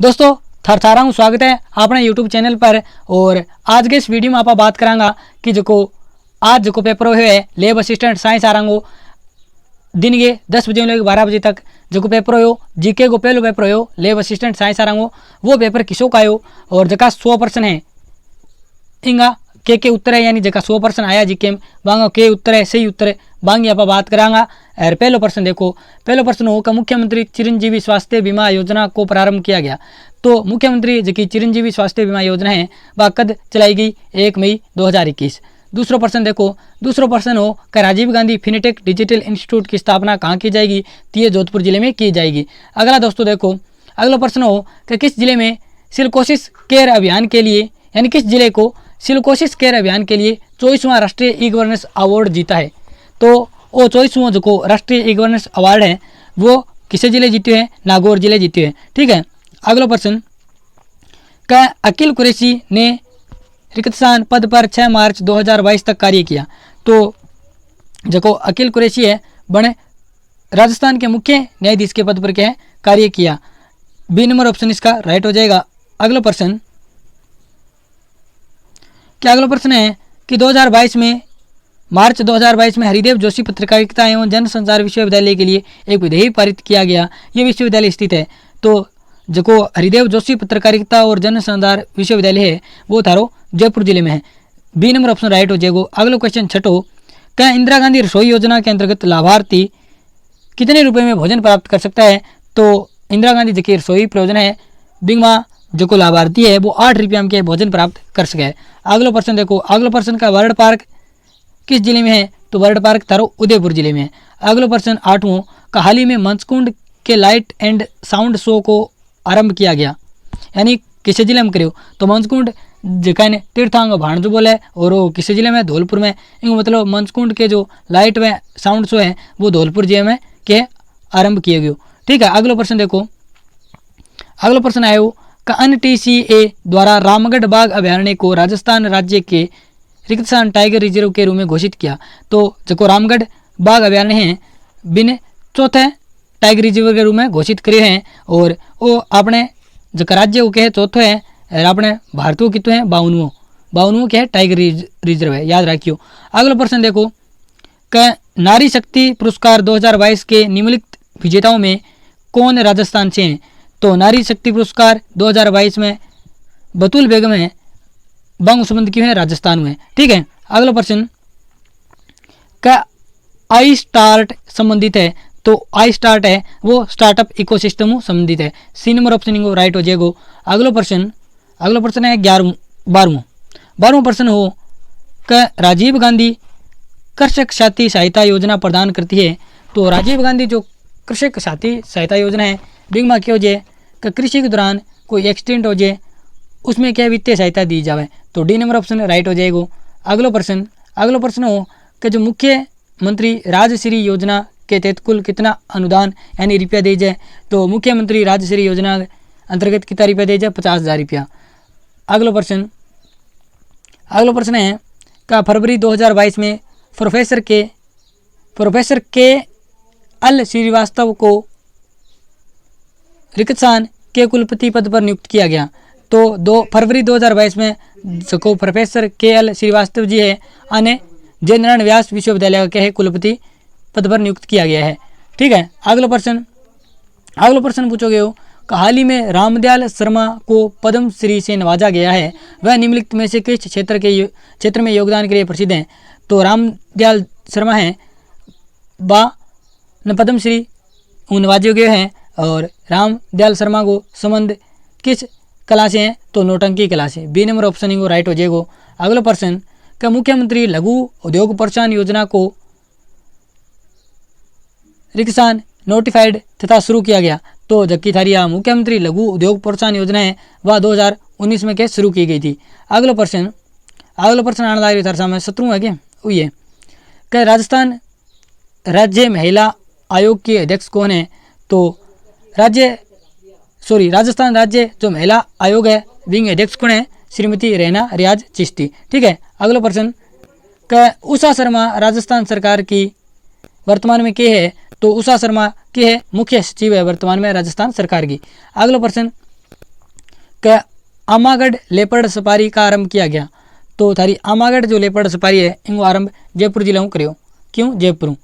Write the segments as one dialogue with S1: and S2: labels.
S1: दोस्तों थारा हूँ स्वागत है अपने यूट्यूब चैनल पर। और आज के इस वीडियो में आप बात करांगा कि जो आज जो पेपर हुए लैब असिस्टेंट साइंस आ रहा दिन के 10 बजे लेकर 12 बजे तक जो पेपर हो जीके को पहलो पेपर हो लैब असिस्टेंट साइंस आ रहा वो पेपर किसों का हो और जका 100% है इंगा के उत्तर है यानी जका 100% आया जीके में बांगा के उत्तर है सही उत्तर है बांगी आप बात करांगा। और पहलो प्रश्न देखो, पहलो प्रश्न हो कि मुख्यमंत्री चिरंजीवी स्वास्थ्य बीमा योजना को प्रारंभ किया गया। तो मुख्यमंत्री जो कि चिरंजीवी स्वास्थ्य बीमा योजना है वह कद चलाई गई 1 मई 2021। दूसरा प्रश्न देखो, दूसरा प्रश्न हो कि Rajiv Gandhi fintech digital institute की स्थापना कहाँ की जाएगी। तो ये जोधपुर जिले में की जाएगी। अगला दोस्तों देखो, अगला प्रश्न हो कि किस जिले में सिलिकोसिस केयर अभियान के लिए यानी किस जिले को सिलिकोसिस केयर अभियान के लिए 24वां राष्ट्रीय ई गवर्नेंस अवार्ड जीता है। तो वो 24वां जो राष्ट्रीय ई गवर्नेंस अवार्ड है वो किसे जिले जीते हैं, नागौर जिले जीते हैं। ठीक है। अगला प्रश्न का अकील कुरैशी ने रिक्तस्थान पद पर 6 मार्च 2022 तक कार्य किया। तो जो अकील कुरैशी है बने राजस्थान के मुख्य न्यायाधीश के पद पर क्या है कार्य किया। बी नंबर ऑप्शन इसका राइट हो जाएगा। अगला प्रश्न क्या, अगला प्रश्न है कि 2022 में मार्च 2022 में हरिदेव जोशी पत्रकारिता एवं जनसंचार विश्वविद्यालय के लिए एक विधेयक पारित किया गया। ये विश्वविद्यालय स्थित है। तो जो हरिदेव जोशी पत्रकारिता और जनसंचार विश्वविद्यालय है वो थारो जयपुर जिले में है। बी नंबर ऑप्शन राइट हो जाएगा। अगला क्वेश्चन छठो, क्या इंदिरा गांधी रसोई योजना के अंतर्गत लाभार्थी कितने रुपए में भोजन प्राप्त कर सकता है। तो इंदिरा गांधी जो कि रसोई परियोजना है बिंगमा जो को लाभार्थी है वो 8 रुपये के भोजन प्राप्त कर सके। अगला प्रश्न देखो, अगला प्रश्न का वर्ल्ड पार्क किस जिले में है। तो वर्ल्ड पार्क थारो उदयपुर जिले में है। अगला प्रश्न 8वां का हाल ही में मंचकुंड के लाइट एंड साउंड शो को आरंभ किया गया यानी किस जिले में करो। तो मंचकुंड जिका ने तीर्थांग भाणजो बोले और वो किस जिले में धौलपुर में। इनको मतलब मंचकुंड के जो लाइट व साउंड शो है वो धौलपुर जिले में के आरंभ किए गए। ठीक है। अगला प्रश्न देखो, अगला प्रश्न आयो का NTCA द्वारा रामगढ़ बाघ अभयारण्य को राजस्थान राज्य के रिक्तस्थान टाइगर रिजर्व के रूप में घोषित किया। तो जो रामगढ़ बाघ अभयारण्य है बिन चौथे टाइगर रिजर्व के रूप में घोषित करे हैं और वो अपने जो राज्य वो कहे चौथो है और अपने भारतीय कितने हैं 52वां क्या है टाइगर रिजर्व है, याद रखियो। अगला प्रश्न देखो कि नारी शक्ति पुरस्कार 2022 के निम्नलिखित विजेताओं में कौन राजस्थान से हैं। तो नारी शक्ति पुरस्कार 2022 में बतूल बेगम है बांग संबंध की है राजस्थान में। ठीक है। अगला प्रश्न क्या आई स्टार्ट संबंधित है। तो आई स्टार्ट है वो स्टार्टअप इकोसिस्टम संबंधित है। सी नंबर ऑप्शन इनको राइट हो जाएगा। अगला प्रश्न है 12वां प्रश्न हो क्या राजीव गांधी कृषक साथी सहायता योजना प्रदान करती है। तो राजीव गांधी जो कृषक साथी सहायता योजना है बिंगमा क्या हो जाए कि कृषि के दौरान कोई एक्सीडेंट हो जाए उसमें क्या वित्तीय सहायता दी जाए। तो डी नंबर ऑप्शन राइट हो जाएगा। अगला प्रश्न हो कि जो मुख्यमंत्री राजश्री योजना के तहत कुल कितना अनुदान यानी रुपया दी जाए। तो मुख्यमंत्री राजश्री योजना अंतर्गत कितना रुपया दी जाए 50,000 रुपया। अगला प्रश्न है का फरवरी 2022 में प्रोफेसर के एल श्रीवास्तव को रिक्तस्थान के कुलपति पद पर नियुक्त किया गया। तो 2 फरवरी 2022 में जो प्रोफेसर KL श्रीवास्तव जी है अन्य जय नारायण व्यास विश्वविद्यालय के कुलपति पद पर नियुक्त किया गया है। ठीक है। अगला प्रश्न पूछोगे हो कि हाल ही में रामदयाल शर्मा को पद्म श्री से नवाजा गया है वह निम्नलिखित में से किस क्षेत्र में योगदान के लिए प्रसिद्ध हैं। तो रामदयाल शर्मा हैं बा पद्म श्री नवाजे गए हैं और रामदयाल शर्मा को संबंध किस कला से हैं। तो नौटंकी कला से। बी नंबर ऑप्शन इनको राइट हो जाएगा। अगला प्रश्न क्या मुख्यमंत्री लघु उद्योग प्रोत्साहन योजना को रिक्तस्थान नोटिफाइड तथा शुरू किया गया। तो जबकि थारिया मुख्यमंत्री लघु उद्योग प्रोत्साहन योजना है वह 2019 में क्या शुरू की गई थी। अगला प्रश्न आने लगा थारे सामने 17वां है क्या वही है क्या राजस्थान राज्य महिला आयोग के अध्यक्ष कौन है। तो राजस्थान राज्य जो महिला आयोग है विंग अध्यक्ष कौन है श्रीमती रैना रियाज चिश्ती। ठीक है। अगला प्रश्न क्या उषा शर्मा राजस्थान सरकार की वर्तमान में क्या है। तो उषा शर्मा की है मुख्य सचिव है वर्तमान में राजस्थान सरकार की। अगला प्रश्न क्या आमागढ़ लेपर्ड सफारी का आरंभ किया गया। तो थारी आमागढ़ जो लेपर्ड सफारी है इनको आरंभ जयपुर जिला में करियो। क्यों जयपुर।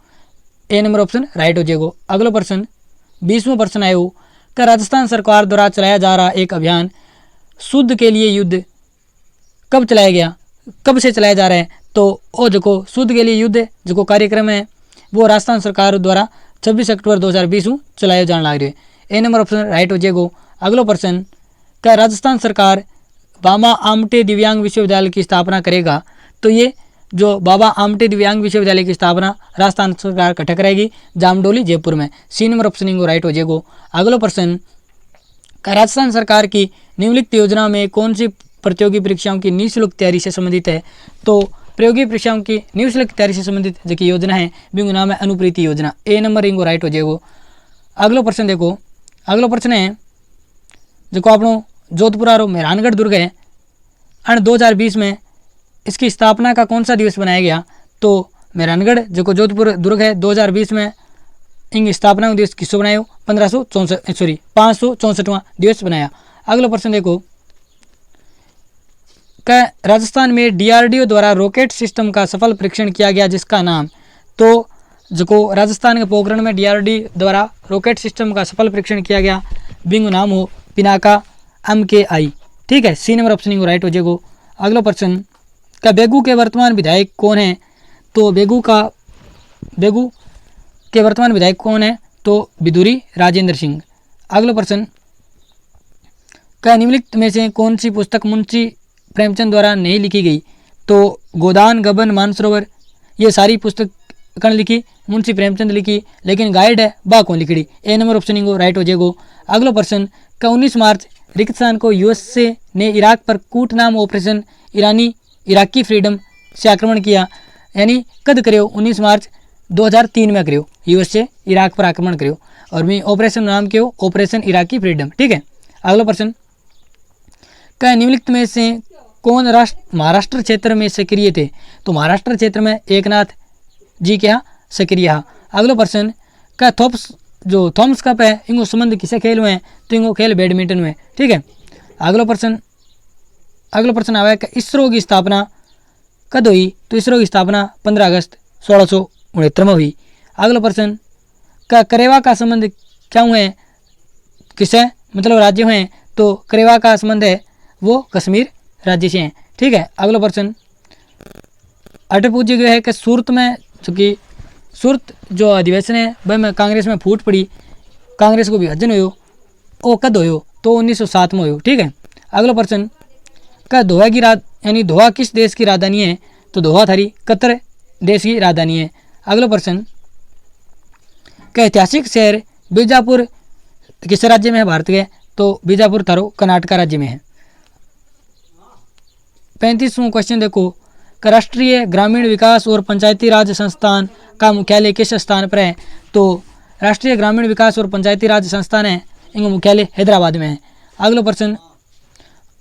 S1: ए नंबर ऑप्शन राइट हो जाएगा। अगला प्रश्न 20वां प्रश्न आयो कि राजस्थान सरकार द्वारा चलाया जा रहा एक अभियान शुद्ध के लिए युद्ध कब चलाया गया, कब से चलाया जा रहा है। तो वो जो शुद्ध के लिए युद्ध जो कार्यक्रम है वो राजस्थान सरकार द्वारा 26 अक्टूबर 2020 में चलाया जाने लग रहा है। ए नंबर ऑप्शन राइट हो जाएगा। अगला प्रश्न क्या राजस्थान सरकार बाबा आमटे दिव्यांग विश्वविद्यालय की स्थापना करेगा। तो ये जो बाबा आमटे दिव्यांग विश्वविद्यालय की स्थापना राजस्थान सरकार कठे करेगी जामडोली जयपुर में। सी नंबर ऑप्शन इनको राइट हो जाएगा। अगला प्रश्न क्या राजस्थान सरकार की निम्नलिखित योजना में कौन सी प्रतियोगी परीक्षाओं की निःशुल्क तैयारी से संबंधित है। तो प्रतियोगी परीक्षाओं की निःशुल्क तैयारी से संबंधित जो की योजना है बिंगु नाम है अनुप्रीति योजना। ए नंबर इनको राइट हो जाएगा। अगला प्रश्न देखो, अगला प्रश्न है जो आपनो जोधपुर और मेहरानगढ़ दुर्ग है और 2020 में इसकी स्थापना का कौन सा दिवस बनाया गया। तो मेहरानगढ़ जो जोधपुर दुर्ग है 2020 में इन स्थापना दिवस किसको बनाया 564वां दिवस बनाया। अगला प्रश्न देखो क्या राजस्थान में डीआरडीओ द्वारा रॉकेट सिस्टम का सफल परीक्षण किया गया जिसका नाम। तो जो राजस्थान के पोखरण में डीआरडीओ द्वारा रॉकेट सिस्टम का सफल परीक्षण किया गया बिंगु नाम हो पिनाका MKI। ठीक है, सी नंबर ऑप्शन राइट हो जाएगा। अगला प्रश्न क्या बेगू के वर्तमान विधायक कौन है। तो बेगू के वर्तमान विधायक कौन है। तो बिधुरी राजेंद्र सिंह। अगला प्रश्न क्या निम्नलिखित में से कौन सी पुस्तक मुंशी प्रेमचंद द्वारा नहीं लिखी गई। तो गोदान गबन मानसरोवर ये सारी पुस्तक कौन लिखी मुंशी प्रेमचंद लिखी, लेकिन गाइड है बा कौन लिखी। ए नंबर ऑप्शन इनको राइट हो जाएगा। अगला प्रश्न क्या 19 मार्च रिक्तस्थान को यूएसए ने इराक पर कूटनाम ऑपरेशन इराकी फ्रीडम से आक्रमण किया, यानी कद करो 19 मार्च 2003 में करो यूएसए इराक पर आक्रमण करो और मैं ऑपरेशन नाम क्यों ऑपरेशन इराकी फ्रीडम। ठीक है, अगला प्रश्न क्या निम्नलिखित में से कौन महाराष्ट्र क्षेत्र में सक्रिय थे। तो महाराष्ट्र क्षेत्र में एकनाथ जी क्या सक्रिय। अगला प्रश्न क्या थॉमस कप है इनको संबंध किसे खेल हुए हैं। तो इनको खेल बैडमिंटन में। ठीक है, अगला प्रश्न आया कि इसरो की स्थापना कब हुई। तो इसरो की स्थापना 15 अगस्त 1669 में हुई। अगला प्रश्न क्या करेवा का संबंध क्या हुए किसे मतलब राज्य हुए। तो करेवा का संबंध है वो कश्मीर राज्य से हैं। ठीक है, अगला प्रश्न अटक पूछा गया है कि सूरत में चूँकि सूरत जो अधिवेशन है वह में कांग्रेस में फूट पड़ी, कांग्रेस को विभाजन हो वो कद हो। तो 1907 में हो। ठीक है, अगला प्रश्न क्या दोहा की यानी दोहा किस देश की राजधानी है। तो दोहा थारी कतर देश की राजधानी है। अगला प्रश्न क्या ऐतिहासिक शहर बीजापुर किस राज्य में है भारत के। तो बीजापुर थारो कर्नाटक राज्य में है। 35वां क्वेश्चन देखो कि राष्ट्रीय ग्रामीण विकास और पंचायती राज संस्थान का मुख्यालय किस स्थान पर है। तो राष्ट्रीय ग्रामीण विकास और पंचायती राज संस्थान है इनका मुख्यालय हैदराबाद में है। अगला प्रश्न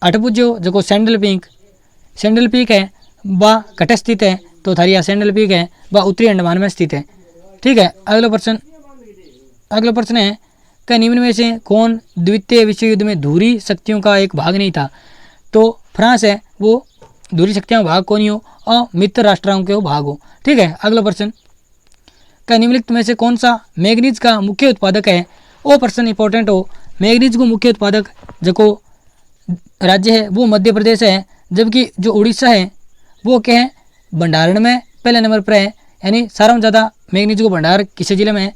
S1: अठपुजो जो सैंडल पीक है वह कटे स्थित है। तो थारिया सैंडल पीक है वह उत्तरी अंडमान में स्थित है। ठीक है, अगला प्रश्न है कि निम्न में से कौन द्वितीय विश्व युद्ध में धुरी शक्तियों का एक भाग नहीं था। तो फ्रांस है वो धुरी शक्तियों भाग कौन हो और मित्र राष्ट्रों के भाग हो। ठीक है, अगला प्रश्न क्या निम्नलिखित में से कौन सा मैग्नीज का मुख्य उत्पादक है। वो प्रश्न इंपॉर्टेंट हो। मैग्नीज को मुख्य उत्पादक जो राज्य है वो मध्य प्रदेश है, जबकि जो उड़ीसा है वो क्या है भंडारण में पहले नंबर पर है, यानी सारा में ज़्यादा मैग्नीज को भंडार किस जिले में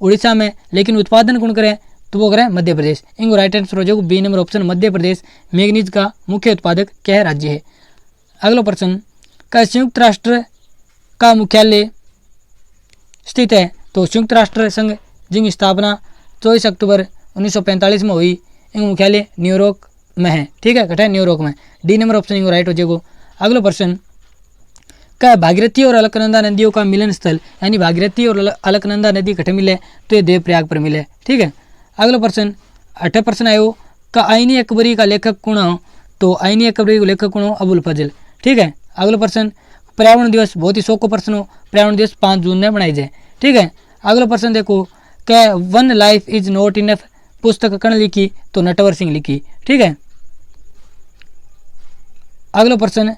S1: उड़ीसा में, लेकिन उत्पादन कौन करे तो वो करें मध्य प्रदेश। इनको राइट आंसर हो जाएगा B number option Madhya Pradesh manganese का मुख्य उत्पादक क्या है राज्य है। अगला प्रश्न क्या संयुक्त राष्ट्र का मुख्यालय स्थित है। तो संयुक्त राष्ट्र संघ जिनकी स्थापना 24 अक्टूबर 1945 में हुई इनका मुख्यालय न्यूयॉर्क में है। ठीक है, कटा न्यूयॉर्क में। डी नंबर ऑप्शन इनको राइट हो जाएगा। अगला प्रश्न क्या भागीरथी और अलकनंदा नदियों का मिलन स्थल यानी भागीरथी और अलकनंदा नदी कटे मिले। तो ये देवप्रयाग पर मिले। ठीक है, अगला प्रश्न 8वां प्रश्न आयो का आईनी अकबरी का लेखक कौन हो। तो आईनी अकबरी का लेखक कौन हो अबुल फजल। ठीक है, अगला प्रश्न पर्यावरण दिवस बहुत ही शौक का प्रश्न हो। पर्यावरण दिवस 5 जून में मनाई जाए। ठीक है, अगला प्रश्न देखो क्या one life is not enough पुस्तक कौन लिखी। तो नटवर सिंह लिखी। ठीक है, अगला प्रश्न,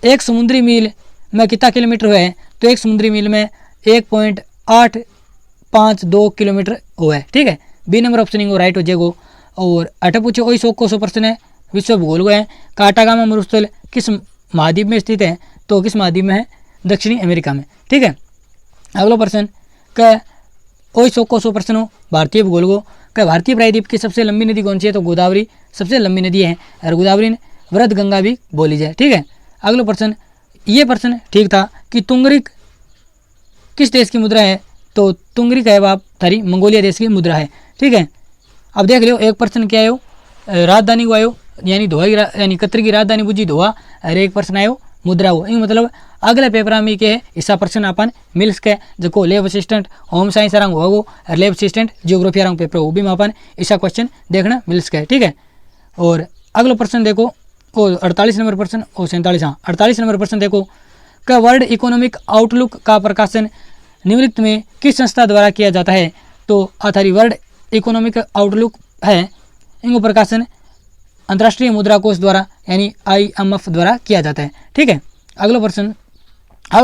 S1: एक समुद्री मील में कितना किलोमीटर हुआ है? तो एक समुद्री मील में 1.852 किलोमीटर हुआ है। ठीक है, बी नंबर ऑप्शन इंगो राइट हो जाएगो। और अठे पूछे वही 100 प्रश्न है, विश्व भूगोल को है। काटागामा मरुस्थल किस महाद्वीप में स्थित है? तो किस महाद्वीप में है? दक्षिणी अमेरिका में। ठीक है, अगला प्रश्न क्या, वही 100 प्रश्न हो भारतीय भूगोल को। क्या भारतीय प्रायद्वीप की सबसे लंबी नदी कौन सी है? तो गोदावरी सबसे लंबी नदी है, और गोदावरी वृद्ध गंगा भी बोली जाए। ठीक है, अगला प्रश्न, ये प्रश्न ठीक था कि तुंगरिक किस देश की मुद्रा है? तो तुंगरिक है बाप थारी मंगोलिया देश की मुद्रा है। ठीक है, अब देख लो एक प्रश्न क्या आयो, राजधानी को आयो, यानी धोआ की यानी कतर की राजधानी बुझी धोआ, और एक प्रश्न आयो मुद्रा हो। इन मतलब अगले पेपर में के हिस्सा प्रश्न अपन मिल सके, जो लेब असिस्टेंट होम साइंस रंग होगो और लेब असिस्टेंट जियोग्राफी रंग पेपर वो भी में अपन ऐसा क्वेश्चन देखना मिल सके। ठीक है, और अगला प्रश्न देखो, वो 48 नंबर प्रश्न और 47, हाँ 48 नंबर प्रश्न देखो, क्या वर्ल्ड इकोनॉमिक आउटलुक का प्रकाशन निम्नलिखित में किस संस्था द्वारा किया जाता है? तो अथारी वर्ल्ड इकोनॉमिक आउटलुक है, इनको प्रकाशन अंतर्राष्ट्रीय मुद्रा कोष द्वारा यानी IMF द्वारा किया जाता है। ठीक है, अगला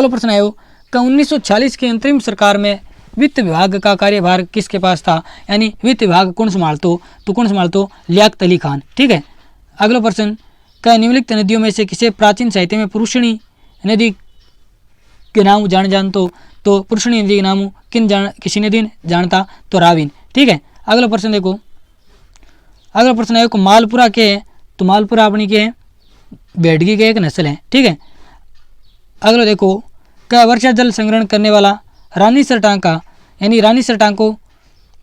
S1: प्रश्न आयो कि 1940 की अंतरिम सरकार में वित्त विभाग का कार्यभार किसके पास था? यानी वित्त विभाग कौन संभालतो? तो कौन संभालतो? लियाकत अली खान। ठीक है, अगला प्रश्न, क्या निम्नलिखित नदियों में से किसे प्राचीन साहित्य में पुरुषणी नदी के नाम जानतो? तो पुरुषणी नदी के नाम किसी नदी जानता? तो राविन। ठीक है, अगला प्रश्न देखो, अगला प्रश्न है को मालपुरा के है? तो मालपुरा अपनी के भेड़गी के एक नस्ल है। ठीक है, अगला देखो, क्या वर्षा जल संग्रहण करने वाला रानीसर टांका यानी रानीसर टांको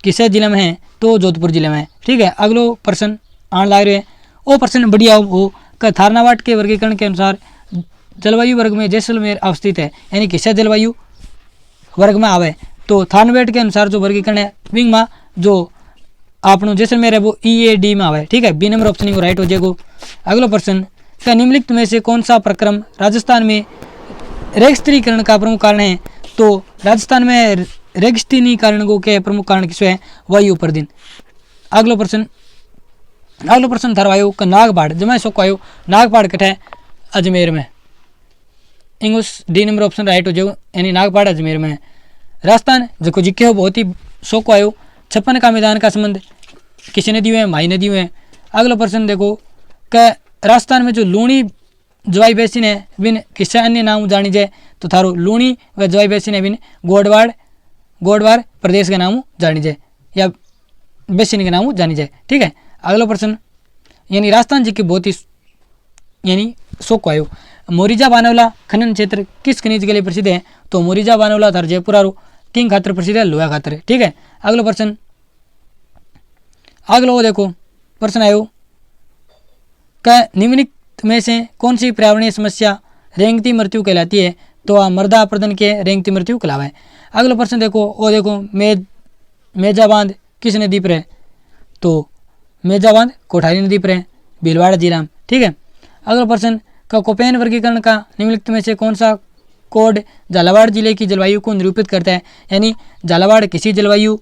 S1: किस जिले में है? तो जोधपुर जिले में है। ठीक है, अगलो प्रश्न आने लग रहे हैं, वो प्रश्न बढ़िया हो कि थारनावाट के वर्गीकरण के अनुसार जलवायु वर्ग में जैसलमेर अवस्थित है, यानी किस जलवायु वर्ग में आवे? तो थारनावाट के अनुसार जो वर्गीकरण है विंग में जो आपनो जैसलमेर है वो EAD में आवे। ठीक है, बी नंबर ऑप्शन राइट हो जाएगा। अगला प्रश्न, क्या निम्नलिखित में से कौन सा प्रक्रम राजस्थान में रेगिस्त्रीकरण का प्रमुख कारण है? तो राजस्थान में रेगिस्तीनीकरण को के प्रमुख कारण किस है? वायु प्रदूषण। अगला प्रश्न थारो आयो कि नागपाड़ जमा सो आयो, नागपाड़ कट है? अजमेर में। English D number option right हो जाओ, यानी नागपाड़ अजमेर में है। राजस्थान जो जिक्के हो बहुत ही शौक आयो, 56 का मैदान का संबंध किसी नदी में? माई नदी में। अगला प्रश्न देखो कि राजस्थान में जो लूणी जवाई बेसिन है बिन किसी अन्य नाम जानी जाए? तो थारो लूणी व जवाई बेसिन है बिन गोडवाड़ प्रदेश के नाम जानी जाए या बेसिन के नाम जानी जाए। ठीक है, अगला प्रश्न, यानी राजस्थान जी की बहुत ही यानी शौक आयो, मोरिजा बानवला खनन क्षेत्र किस खनिज के लिए प्रसिद्ध है? तो मोरिजा बानवला थार जयपुर किंग खातर प्रसिद्ध है, लोहा खातर। ठीक है, अगला प्रश्न, अगला वो देखो प्रश्न आयो क्या निम्नलिखित में से कौन सी पर्यावरणीय समस्या रेंगती मृत्यु कहलाती है? तो मृदा अपरदन के रेंगती मृत्यु कहलावा है। अगला प्रश्न देखो, वो देखो मेजा बांध किस नदी पर है? तो मेजा बांध कोठारी नदी पर है, भीलवाड़ा जिला में। ठीक है, अगला प्रश्न, का कोपेन वर्गीकरण का निम्नलिखित में से कौन सा कोड झालावाड़ जिले की जलवायु को निरूपित करता है? यानी झालावाड़ किसी जलवायु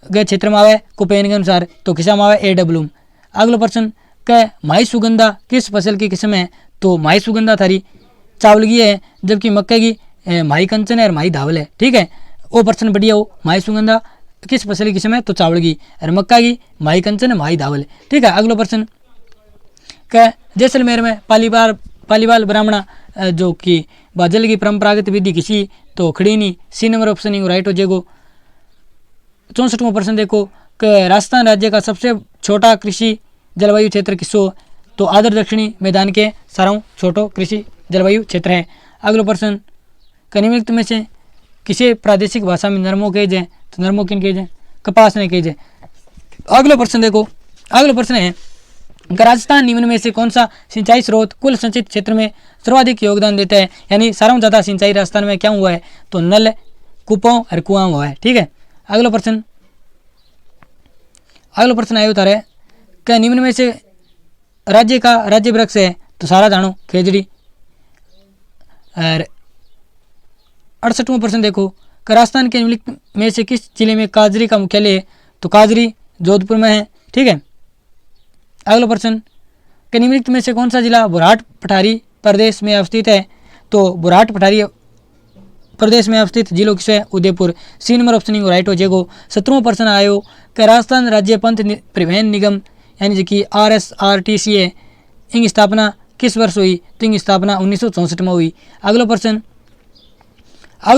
S1: के क्षेत्र में आवे कोपेन के अनुसार? तो किसा में आवे? AW। अगला प्रश्न, क्या माई सुगंधा किस फसल की किस्म है? तो माई सुगंधा थारी चावलगी है, जबकि मक्के की माई कंचन है और माई धावल है। ठीक है, वो प्रश्न बढ़िया हो, माई सुगंधा किस फसल की किस्म है? तो चावलगी, और मक्का की माई कंचन है माई धावल। ठीक है, अगला प्रश्न, क्या जैसलमेर में पालीवाल ब्राह्मणा जो कि बाजल की परंपरागत विधि किसी? तो खड़ीनी। सी नंबर ऑप्शन राइट हो जाएगा। 64वां प्रश्न देखो कि राजस्थान राज्य का सबसे छोटा कृषि जलवायु क्षेत्र किसो? तो आदर दक्षिणी मैदान के साराओं छोटो कृषि जलवायु क्षेत्र है। अगला प्रश्न, निम्नलिखित में से किसी प्रादेशिक भाषा में नरमो कहे जाए? तो नरमो किन कहे जाए? कपास ने कहे जाए। अगला प्रश्न देखो, अगला प्रश्न है राजस्थान निम्न में से कौन सा सिंचाई स्रोत कुल संचित क्षेत्र में सर्वाधिक योगदान देता है? यानी सारा ज़्यादा सिंचाई राजस्थान में क्या हुआ है? तो नल, कूपों और कुआं हुआ है। ठीक है, अगला प्रश्न आयो तारे क्या निम्न में से राज्य का राज्य वृक्ष है? तो सारा जानो खेजड़ी। और 68वां प्रश्न देखो कि राजस्थान के निम्नलिखित में से किस जिले में काजरी का मुख्यालय है? तो काजरी जोधपुर में है। ठीक है, अगला प्रश्न, कि निम्नलिखित में से कौन सा जिला बुरहाट पठारी प्रदेश में अवस्थित है? तो बुरहाट पठारी प्रदेश में अवस्थित जिलों की है Udaipur. C number option right हो जाएगा। 17वां प्रश्न आयो कि राजस्थान राज्य पंथ परिवहन निगम यानी कि RSRTC है, इनकी स्थापना किस वर्ष हुई? तो इनकी स्थापना 1964 में हुई। अगला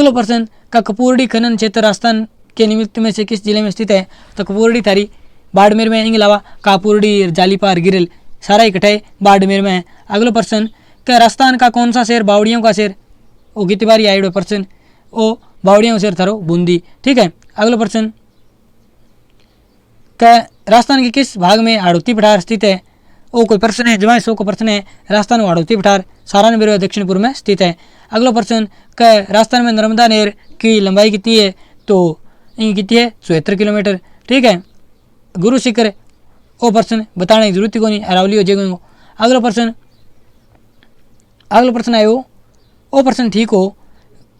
S1: प्रश्न का कपूरडी खनन क्षेत्र राजस्थान के निम्नलिखित में से किस जिले में स्थित है? तो कपूरडी थारी बाड़मेर में, इनके अलावा कापुरडी, जालीपार, गिरल सारा इकट्ठा है बाड़मेर में है। अगला प्रश्न क्या राजस्थान का कौन सा शहर बावड़ियों का शहर? वो कितनी बार आइड प्रश्न ओ बावड़ियों का शहर थारो बूंदी। ठीक है। अगला प्रश्न क्या राजस्थान के किस भाग में हाड़ौती पठार स्थित है? वो कोई प्रश्न है, जवाब 100 का प्रश्न है। राजस्थान में हाड़ौती पठार सारण बेरवा दक्षिण पूर्व में स्थित है। अगला प्रश्न क्या राजस्थान में नर्मदा नहर की लंबाई कितनी है? तो ये कितनी है? 74 किलोमीटर। ठीक है। गुरु शिखर वो प्रश्न बताने की जरूरत ही को नहीं, अरावली हो जाएगा। अगला प्रश्न आयो वो प्रश्न ठीक हो,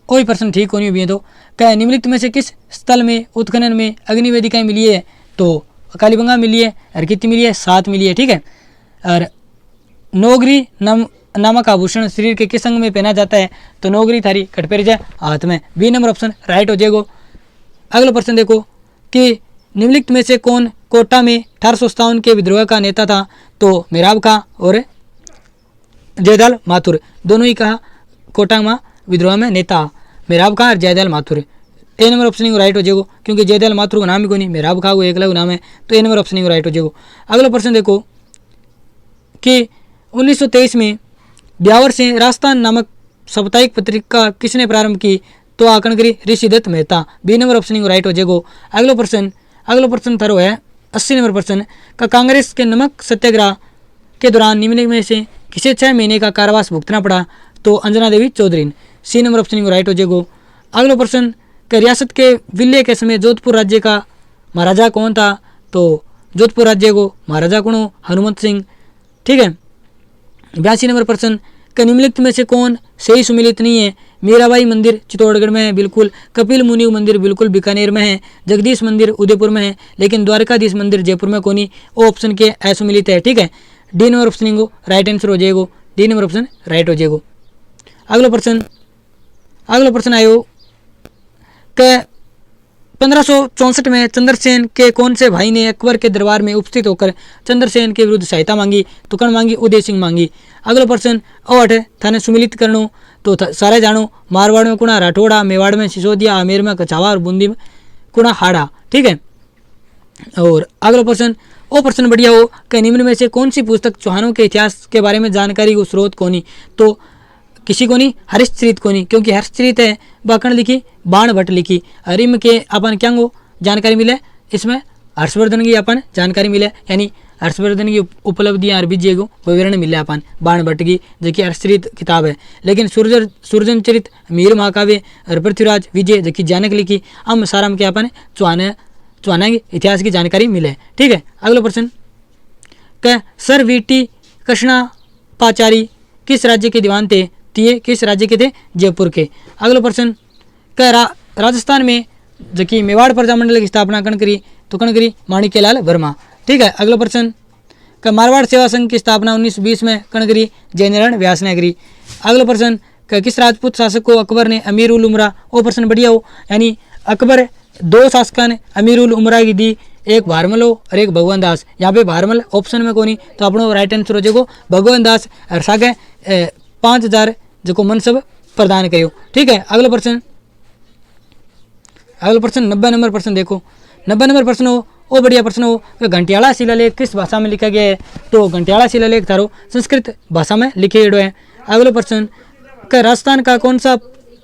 S1: वही प्रश्न ठीक होनी भी है। तो क्या निम्नलिखित में से किस स्थल में उत्खनन में अग्निवेदिकाएं मिली है? तो कालीबंगा मिली है। और कितनी मिली है? 7 मिली है। ठीक है। और नौगरी नामक आभूषण शरीर के किस अंग में पहना जाता है? तो नौगरी थारी कटपेरिजा हाथ में। बी नंबर ऑप्शन राइट हो जाएगा। अगला प्रश्न देखो कि निम्नलिखित में से कौन कोटा में 1857 के विद्रोह का नेता था? तो मेराब खां और जयदयाल माथुर दोनों ही कहा कोटा में विद्रोह में नेता मेराब खां और जयदयाल माथुर। ए नंबर ऑप्शन राइट हो जाएगा, क्योंकि जयदयाल माथुर का नाम ही कोई नहीं, मेराब खां को एक अलग नाम है। तो ए नंबर ऑप्शन राइट हो जाएगा। अगला प्रश्न देखो कि 1923 में ब्यावर से राजस्थान नामक साप्ताहिक पत्रिका किसने प्रारंभ की? तो आकणगिरी Rishidatt Mehta. B number option right हो जाएगा। अगला प्रश्न थारो है 80 नंबर प्रश्न का कांग्रेस के नमक सत्याग्रह के दौरान निम्नलिखित में से किसे 6 महीने का कारावास भुगतना पड़ा? तो Anjana Devi Chaudhary. C number option right हो जाएगा। अगला प्रश्न कि रियासत के विलय के समय जोधपुर राज्य का महाराजा कौन था? तो जोधपुर राज्य को महाराजा कौन हो? हनुमंत सिंह। ठीक है। 82 नंबर प्रश्न कि निम्नलिखित में से कौन सही सुमिलित नहीं है? मीराबाई मंदिर चित्तौड़गढ़ में है बिल्कुल, कपिल मुनि मंदिर बिल्कुल बीकानेर में है, जगदीश मंदिर उदयपुर में है, लेकिन द्वारकाधीश मंदिर जयपुर में कोनी। वो ऑप्शन के असुमिलित है। ठीक है। डी नंबर ऑप्शन को राइट आंसर हो जाएगा। डी नंबर ऑप्शन राइट हो जाएगा। अगला प्रश्न आयो कि 1564 में चंद्रसेन के कौन से भाई ने अकबर के दरबार में उपस्थित होकर चंद्रसेन के विरुद्ध सहायता मांगी? तो कण मांगी? उदय सिंह मांगी। अगला प्रश्न और थाने सुमिलित करनो तो सारे जानो मारवाड़ में कुणा राठौड़ा, मेवाड़ में सिसोदिया, आमेर में कछावा और बूंदी में कुणा हाड़ा। ठीक है। और अगला प्रश्न वो प्रश्न बढ़िया हो कि निम्न में से कौन सी पुस्तक चौहानों के इतिहास के बारे में जानकारी को स्रोत कोनी? तो किसी को नहीं, हर्षचरित को नहीं, क्योंकि हर्षचरित है बाकण लिखी, बाण भट्ट लिखी। हरिम के अपन क्या जानकारी मिले? इसमें हर्षवर्धन की अपन जानकारी मिले, यानी हर्षवर्धन की उपलब्धियां और विजय को विवरण मिले अपन बाण भट्ट की, जो कि हर्षचरित किताब है। लेकिन सूर्जन चरित, मीर महाकाव्य और पृथ्वीराज विजय जो कि जानक लिखी, हम साराम के अपन चौहाना की इतिहास की जानकारी मिले। ठीक है। अगला प्रश्न क्या सर वीटी कृष्णापाचारी किस राज्य के दीवान थे? ये किस राज्य के थे? जयपुर के। अगला प्रश्न क्या राजस्थान में जो कि मेवाड़ प्रजामंडल की स्थापना कण करी? तो कण करी माणिक्यलाल वर्मा। ठीक है। अगला प्रश्न क्या मारवाड़ सेवा संघ की स्थापना 1920 में कण करी? जयनारायण व्यास ने करी। अगला प्रश्न क्या किस राजपूत शासक को अकबर ने अमीर उल उमरा? वो प्रश्न बढ़िया हो, यानी अकबर 2 शासकों ने अमीर उल उमरा की दी, एक भारमल हो और एक भगवान दास। यहाँ पे भारमल ऑप्शन में कोनी, तो अपनो राइट आंसर हो जाएगा भगवान दास। और सागे 5000 जो को मनसब प्रदान करियो। ठीक है। अगला प्रश्न 90 नंबर प्रश्न देखो। 90 नंबर प्रश्न हो वो बढ़िया प्रश्न हो कि घंटियाला शिलालेख किस भाषा में लिखा गया है? तो घंटियाला शिलालेख थारो संस्कृत भाषा में लिखे गए हैं। अगला प्रश्न कि राजस्थान का कौन सा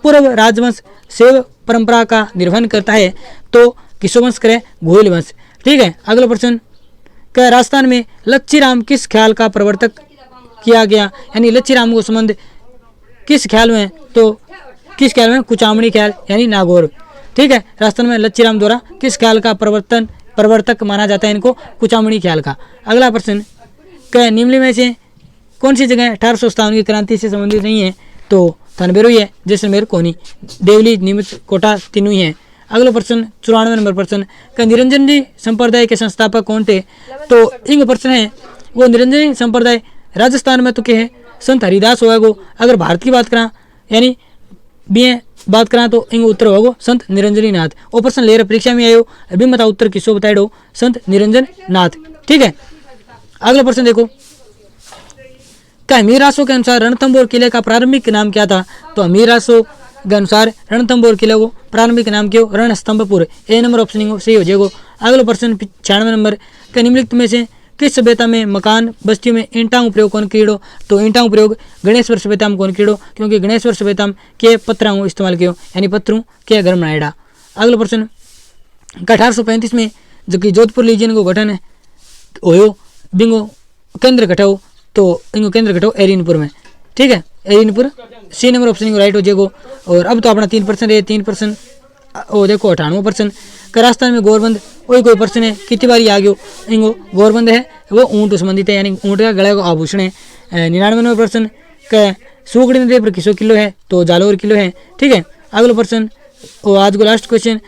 S1: पूर्व राजवंश शैव परंपरा का निर्वहन करता है? तो किसो वंश करे? गोयल वंश। ठीक है। अगला प्रश्न कि राजस्थान में लच्छीराम किस ख्याल का प्रवर्तक किया गया? यानी लच्छीराम को संबंध किस ख्याल में? तो किस ख्याल में? कुचामणी ख्याल यानी नागौर। ठीक है। राजस्थान में लच्छीराम द्वारा किस ख्याल का प्रवर्तक माना जाता है? इनको कुचामणी ख्याल का। अगला प्रश्न क्या निम्न में से कौन सी जगह 1857 की क्रांति से संबंधित नहीं है? तो थनबेरो ही है, जैसलमेर कोनी, देवली, नीमच, कोटा तीनों ही है। अगला प्रश्न 94 नंबर प्रश्न क्या निरंजनी संप्रदाय के संस्थापक कौन थे? तो इनका प्रश्न है वो निरंजनी संप्रदाय राजस्थान में तो क्या है संत हरिदास होएगो। अगर भारत की बात करा यानी बी बात करा तो इंग उत्तर होगो संत निरंजनी नाथ। वो प्रश्न ले रहे परीक्षा में आयो अभी मता उत्तर किसो बताइडो संत निरंजन नाथ। ठीक है, अगला प्रश्न देखो, क्या हमीररासो के अनुसार रणथंभौर किले का प्रारंभिक नाम क्या था? तो हमीररासो के अनुसार रणथंभौर किले को प्रारंभिक नाम क्यों रणस्तंभपुर। ए नंबर ऑप्शन सही हो जाएगा। अगला प्रश्न 96 नंबर, के निम्नलिखित में से किस सभ्यता में मकान बस्तियों में ईंटा प्रयोग कौन कीड़ो? तो ईंटा प्रयोग गणेश्वर सभ्यता में कौन कीड़ो, क्योंकि गणेश्वर सभ्यता में के पत्थरों इस्तेमाल कियो यानी पत्थरों के घर बनाएड़ा। अगला प्रश्न 1835 में जो कि जोधपुर लीजियन को गठन होयो बिंगो केंद्र घटाओ, तो इनको केंद्र घटाओ एरिनपुर में। ठीक है, एरिनपुर सी नंबर ऑप्शन राइट हो जाएगा। और अब तो अपना 3% है, 3% वो देखो 98%। राजस्थान में गोरबंद वही कोई प्रश्न है कितनी बार आ गयो इंगो गोरबंद है वो ऊँट संबंधित है यानी ऊँट का गला का आभूषण है। 99% का सूखड़ी नदी पर किसो किलो है? तो जालोर किलो है। ठीक है, अगला प्रश्न और आज को लास्ट क्वेश्चन,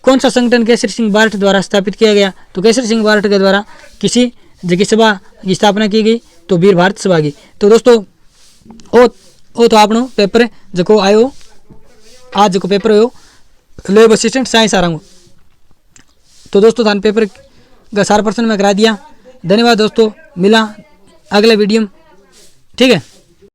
S1: कौन सा संगठन केसरी सिंह बारठ द्वारा स्थापित किया गया? तो केसरी सिंह बारठ के द्वारा किसी जगह सभा की स्थापना की गई, तो वीर भारत सभा की। तो दोस्तों वो तो आपनो पेपर जो आयो आज जो पेपर हो लैब असिस्टेंट साइंस आ रहा हूँ। तो दोस्तों थान पेपर का 4% में करा दिया। धन्यवाद दोस्तों, मिला अगले वीडियो में। ठीक है।